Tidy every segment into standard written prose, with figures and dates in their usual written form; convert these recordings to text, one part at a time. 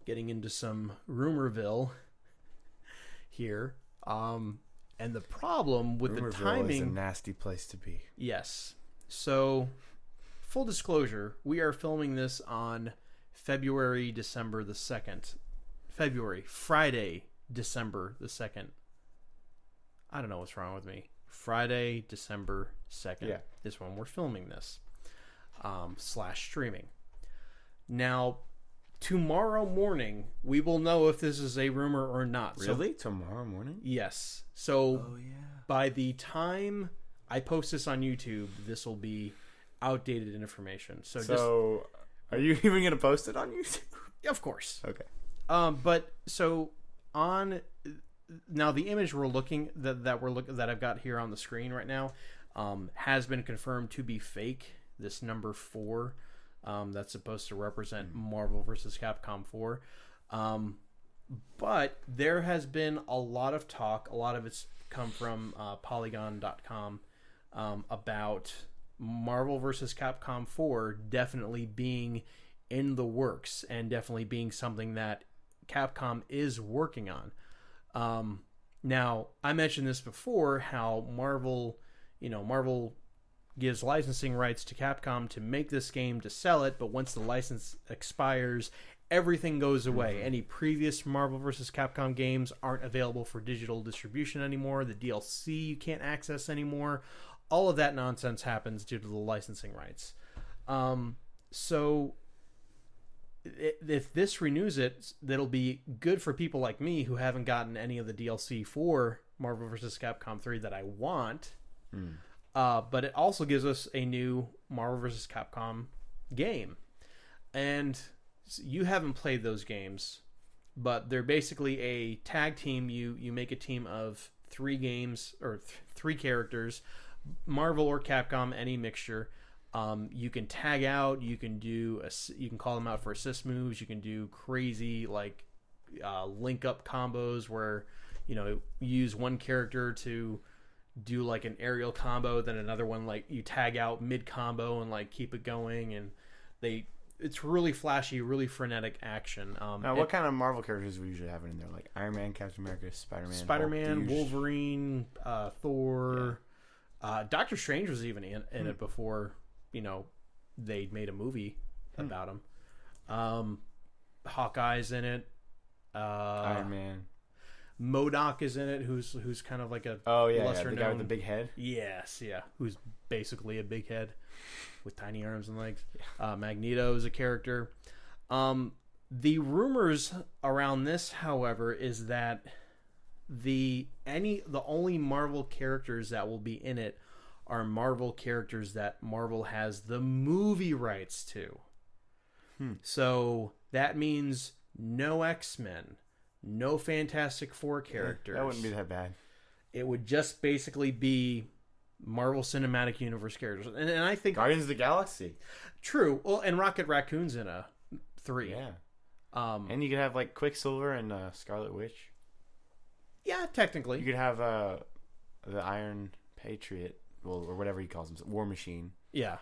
getting into some rumorville here. And the problem with Rumorville the timing is a nasty place to be. Yes. So, full disclosure, we are filming this on Friday, December the 2nd. I don't know what's wrong with me. Friday, December 2nd is when we're filming this. /streaming. Now, tomorrow morning, we will know if this is a rumor or not. Really? Tomorrow morning? Yes. So, by the time I post this on YouTube, this will be outdated information. So are you even going to post it on YouTube? Of course. Okay. But so on now, the image we're looking that I've got here on the screen right now has been confirmed to be fake. This number 4 that's supposed to represent Marvel vs. Capcom 4. But there has been a lot of talk. A lot of it's come from Polygon.com about Marvel vs. Capcom 4 definitely being in the works and definitely being something that Capcom is working on. Now, I mentioned this before, how Marvel gives licensing rights to Capcom to make this game, to sell it, but once the license expires, everything goes away. Any previous Marvel vs. Capcom games aren't available for digital distribution anymore. The DLC you can't access anymore. All of that nonsense happens due to the licensing rights. So if this renews it, that'll be good for people like me who haven't gotten any of the DLC for Marvel vs. Capcom 3 that I want. But it also gives us a new Marvel vs. Capcom game. And you haven't played those games, but they're basically a tag team. You make a team of 3 games or 3 characters, Marvel or Capcom, any mixture. You can tag out. You can call them out for assist moves. You can do crazy link up combos where you use one character to do like an aerial combo, then another one you tag out mid combo and keep it going, and it's really flashy, really frenetic action. Now, what kind of Marvel characters we usually have in there? Like Iron Man, Captain America, Spider-Man, Wolverine, Thor. Doctor Strange was even in it before they made a movie about him. Hawkeye's in it. Iron Man. MODOK is in it, who's kind of like a lesser the guy with the big head. Yes, yeah, who's basically a big head with tiny arms and legs. Magneto is a character. The rumors around this, however, is that the only Marvel characters that will be in it are Marvel characters that Marvel has the movie rights to. So that means no X-Men, no Fantastic Four characters. That wouldn't be that bad. It would just basically be Marvel Cinematic Universe characters. And I think Guardians of the Galaxy. True. Well, and Rocket Raccoon's in a 3. Yeah. And you could have Quicksilver and Scarlet Witch. Yeah, technically. You could have the Iron Patriot, or whatever he calls himself, War Machine. Yeah.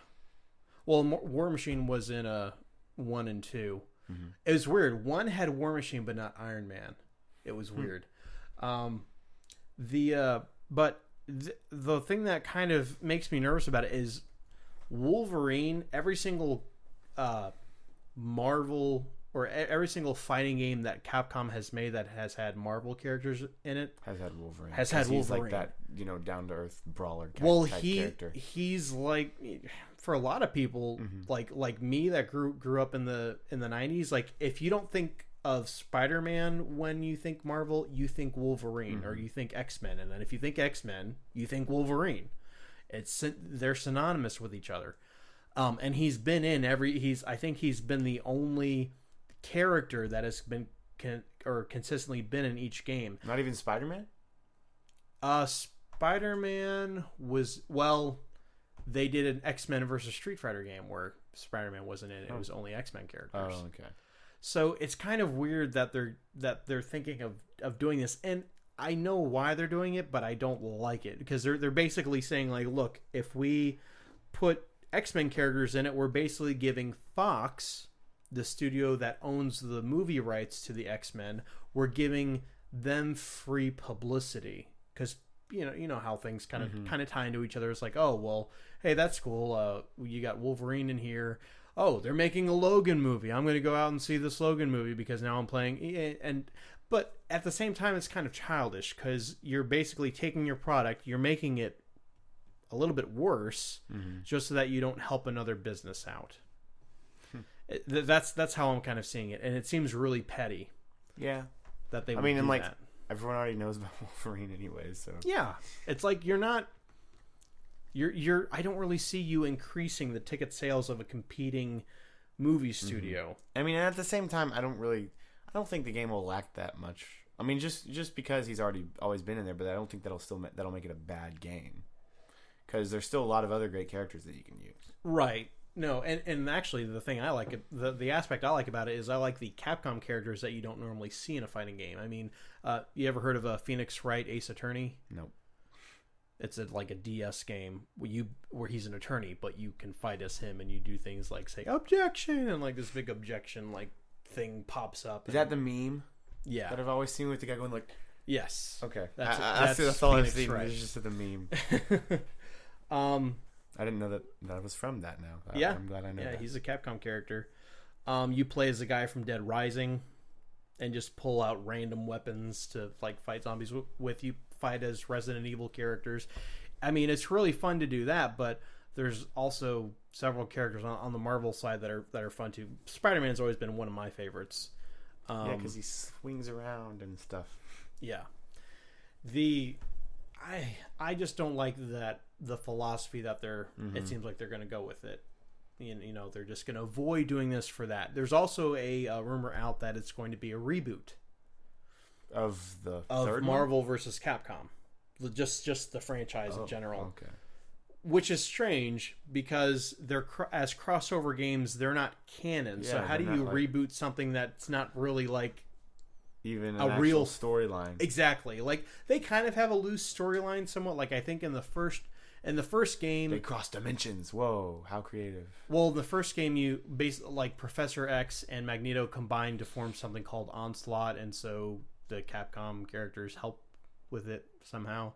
Well, War Machine was in a 1 and 2. It was weird. 1 had War Machine, but not Iron Man. It was weird. But the thing that kind of makes me nervous about it is Wolverine. Every single Marvel or every single fighting game that Capcom has made that has had Marvel characters in it has had Wolverine. He's like that, down to earth brawler. Character. He's like, for a lot of people, like me that grew up in the 90s. If you don't think of Spider-Man when you think Marvel, you think Wolverine, or you think X-Men, and then if you think X-Men, you think Wolverine. They're synonymous with each other. And he's been in I think he's been the only character that has been consistently been in each game. Not even Spider-Man? Spider-Man was, they did an X-Men versus Street Fighter game where Spider-Man wasn't in it. It was only X-Men characters. Oh, okay. So it's kind of weird that they're thinking of doing this, and I know why they're doing it, but I don't like it because they're basically saying look, if we put X-Men characters in it, we're basically giving Fox the studio that owns the movie rights to the X-Men were giving them free publicity, because you know how things kind of tie into each other. It's like, oh well, hey, that's cool. You got Wolverine in here. Oh, they're making a Logan movie. I'm going to go out and see this Logan movie because now I'm playing. But at the same time, it's kind of childish, because you're basically taking your product, you're making it a little bit worse, just so that you don't help another business out. That's how I'm kind of seeing it, and it seems really petty. Yeah, that they. I mean, and like that. Everyone already knows about Wolverine anyways, so yeah, it's like you're not. You're. I don't really see you increasing the ticket sales of a competing movie studio. I mean, and at the same time, I don't think the game will lack that much. I mean, just because he's always been in there, but I don't think that'll make it a bad game, because there's still a lot of other great characters that you can use. Right. No, and actually the thing I like, the aspect I like about it is I like the Capcom characters that you don't normally see in a fighting game. I mean, you ever heard of Phoenix Wright Ace Attorney? Nope. It's like a DS game where he's an attorney, but you can fight as him, and you do things like say objection, and like this big objection like thing pops up. Is that the meme? Yeah. That I've always seen with the guy going like. Yes. Okay. That's all I've seen. It's just the meme. I didn't know that was from that now. Yeah. I'm glad I know that. Yeah, he's a Capcom character. You play as a guy from Dead Rising and just pull out random weapons to like fight zombies with. You fight as Resident Evil characters. I mean, it's really fun to do that, but there's also several characters on the Marvel side that are fun too. Spider-Man's always been one of my favorites. Yeah, because he swings around and stuff. Yeah. I just don't like that the philosophy that it seems like they're going to go with it. You know, they're just going to avoid doing this for that. There's also a rumor out that it's going to be a reboot of the third Marvel versus Capcom, just the franchise in general. Okay. Which is strange because they're as crossover games, they're not canon. Yeah, so how do you reboot something that's not really like even a real storyline? Exactly. Like they kind of have a loose storyline somewhat. Like I think in the first game they cross dimensions. Whoa, how creative. Well, the first game you basically like Professor X and Magneto combined to form something called Onslaught, and so the Capcom characters help with it somehow.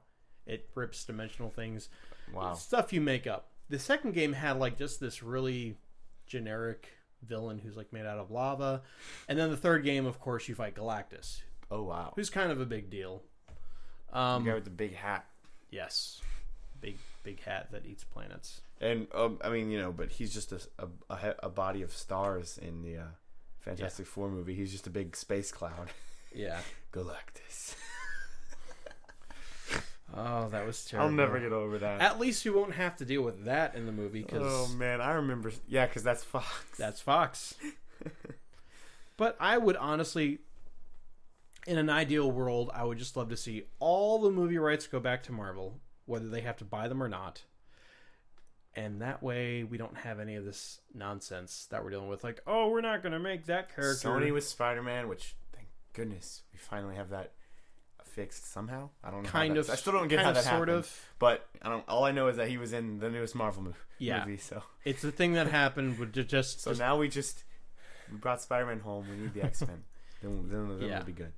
It rips dimensional things. Wow. Stuff you make up. The second game had like just this really generic villain who's like made out of lava. And then the third game, of course, you fight Galactus. Oh, wow. Who's kind of a big deal. The guy with the big hat. Yes. Big hat that eats planets. And, I mean, but he's just a body of stars in the Fantastic Four movie. He's just a big space cloud. Yeah. Galactus. Oh, that was terrible. I'll never get over that. At least you won't have to deal with that in the movie. Oh, man. I remember. Yeah, because that's Fox. That's Fox. But I would honestly, in an ideal world, I would just love to see all the movie rights go back to Marvel, whether they have to buy them or not. And that way we don't have any of this nonsense that we're dealing with. Like, oh, we're not going to make that character. Sony with Spider-Man, which, thank goodness, we finally have that fixed somehow. I don't know. I still don't get how that happened. But all I know is that he was in the newest Marvel movie. So it's the thing that happened. Now we brought Spider-Man home. We need the X-Men. then it'll be good.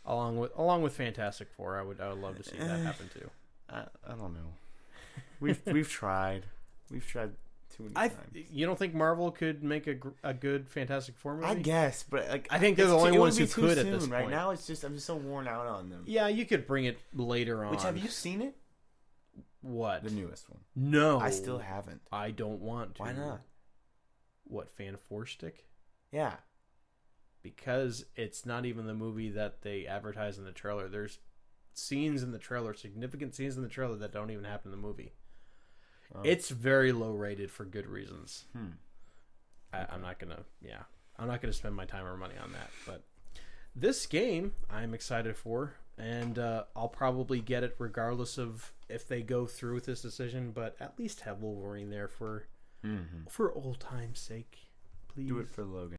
Along with Fantastic Four, I would love to see that happen too. I don't know. We've tried. We've tried too many times. You don't think Marvel could make a good Fantastic Four movie? I guess, but like I think they're the only ones who could at this point. Right now, I'm just so worn out on them. Yeah, you could bring it later on. Which, have you seen it? What? The newest one. No, I still haven't. I don't want to. Why not? What, Fan Four Stick? Yeah, because it's not even the movie that they advertise in the trailer. There's scenes in the trailer, significant scenes in the trailer that don't even happen in the movie. Oh. It's very low rated for good reasons. I'm not gonna spend my time or money on that. But this game I'm excited for, and I'll probably get it regardless of if they go through with this decision. But at least have Wolverine there for old time's sake, please. Do it for Logan.